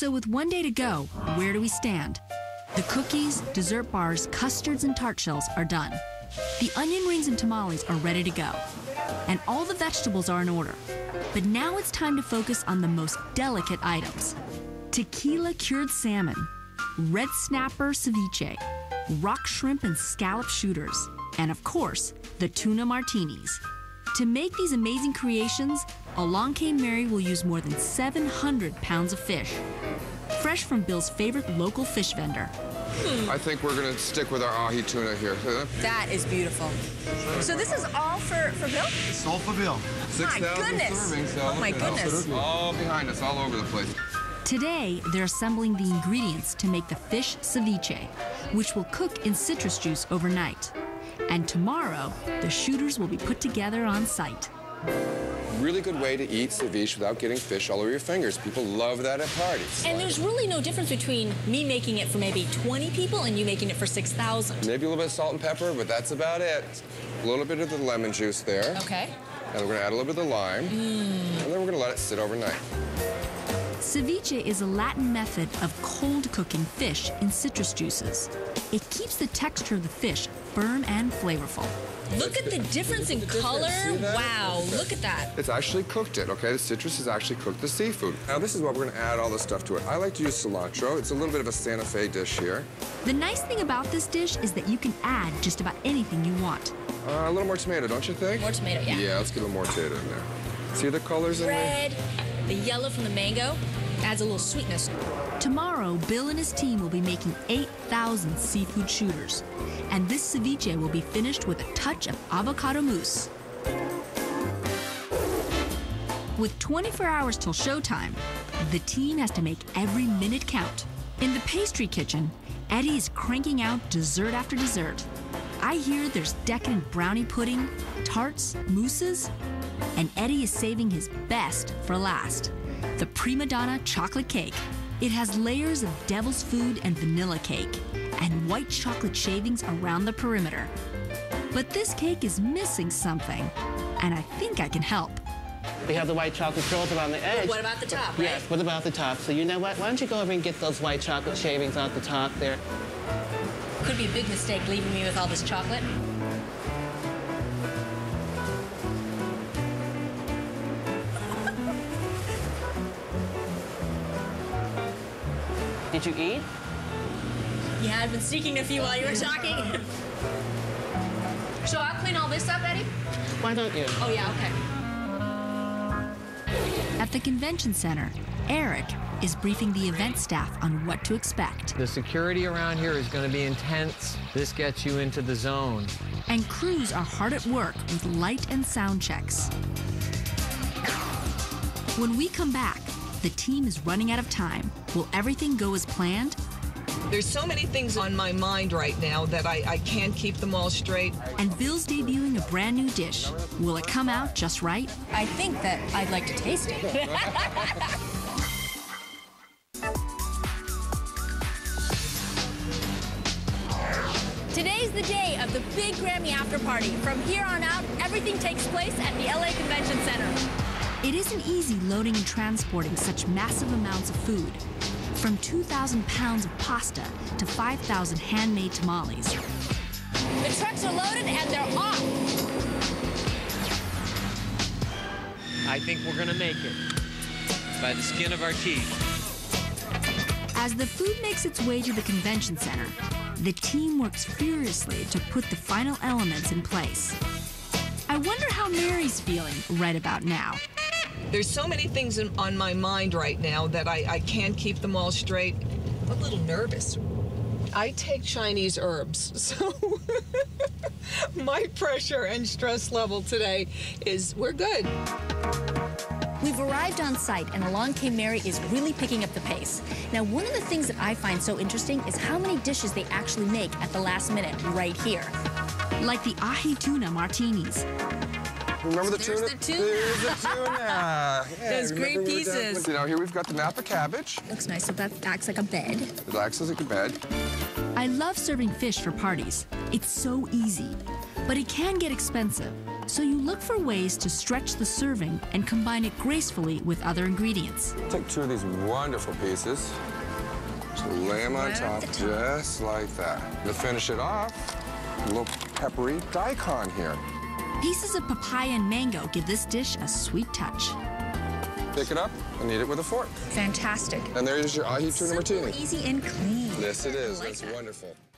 So with one day to go, where do we stand? The cookies, dessert bars, custards, and tart shells are done. The onion rings and tamales are ready to go. And all the vegetables are in order. But now it's time to focus on the most delicate items. Tequila cured salmon, red snapper ceviche, rock shrimp and scallop shooters, and of course, the tuna martinis. To make these amazing creations, Along Came Mary will use more than 700 pounds of fish, fresh from Bill's favorite local fish vendor. I think we're gonna stick with our ahi tuna here. That is beautiful. So this is all for Bill? It's all for Bill. 6,000 servings. Oh my goodness. All behind us, all over the place. Today, they're assembling the ingredients to make the fish ceviche, which will cook in citrus juice overnight. And tomorrow, the shooters will be put together on site. Really good way to eat ceviche without getting fish all over your fingers. People love that at parties. And there's really no difference between me making it for maybe 20 people and you making it for 6,000. Maybe a little bit of salt and pepper, but that's about it. A little bit of the lemon juice there. Okay. And we're gonna add a little bit of the lime. And then we're gonna let it sit overnight. Ceviche is a Latin method of cold cooking fish in citrus juices. It keeps the texture of the fish firm and flavorful. Look at the difference in color. Wow, look at that. It's actually cooked it, okay? The citrus has actually cooked the seafood. Now this is what we're gonna add all the stuff to it. I like to use cilantro. It's a little bit of a Santa Fe dish here. The nice thing about this dish is that you can add just about anything you want. A little more tomato, don't you think? More tomato, yeah. Yeah, let's get a little more tomato in there. See the colors in there? Red, the yellow from the mango adds a little sweetness. Tomorrow, Bill and his team will be making 8,000 seafood shooters. And this ceviche will be finished with a touch of avocado mousse. With 24 hours till showtime, the team has to make every minute count. In the pastry kitchen, Eddie is cranking out dessert after dessert. I hear there's decadent brownie pudding, tarts, mousses, and Eddie is saving his best for last, the Prima Dona chocolate cake. It has layers of devil's food and vanilla cake, and white chocolate shavings around the perimeter. But this cake is missing something, and I think I can help. We have the white chocolate frills around the edge. What about the top, right? Yes, what about the top? So you know what? Why don't you go over and get those white chocolate shavings out the top there? Could be a big mistake leaving me with all this chocolate. Did you eat? Yeah, I've been sneaking a few while you were talking. So I'll clean all this up, Eddie? Why don't you? Oh, yeah, okay. At the convention center, Eric is briefing the event staff on what to expect. The security around here is going to be intense. This gets you into the zone. And crews are hard at work with light and sound checks. When we come back, the team is running out of time. Will everything go as planned? There's so many things on my mind right now that I can't keep them all straight. And Bill's debuting a brand new dish. Will it come out just right? I think that I'd like to taste it. Today's the day of the big Grammy after party. From here on out, everything takes place at the LA Convention Center. It isn't easy loading and transporting such massive amounts of food. From 2,000 pounds of pasta to 5,000 handmade tamales. The trucks are loaded and they're off. I think we're going to make it by the skin of our teeth. As the food makes its way to the convention center, the team works furiously to put the final elements in place. I wonder how Mary's feeling right about now. There's so many things on my mind right now that I can't keep them all straight. I'm a little nervous. I take Chinese herbs, so my pressure and stress level today is we're good. We've arrived on site, and Along Came Mary is really picking up the pace. Now, one of the things that I find so interesting is how many dishes they actually make at the last minute right here. Like the Ahi Tuna Martinis. Remember the There's tuna? the tuna. There's the tuna. Yeah, Those great remember pieces. You know, here we've got the Napa cabbage. Looks nice, so that acts like a bed. It acts like a bed. I love serving fish for parties. It's so easy, but it can get expensive. So you look for ways to stretch the serving and combine it gracefully with other ingredients. Take two of these wonderful pieces, just lay them on top, just like that. To finish it off, a little peppery daikon here. Pieces of papaya and mango give this dish a sweet touch. Pick it up and eat it with a fork. Fantastic. And there's your Ahi Tuna Martini. Easy and clean. Yes, it is. That's wonderful.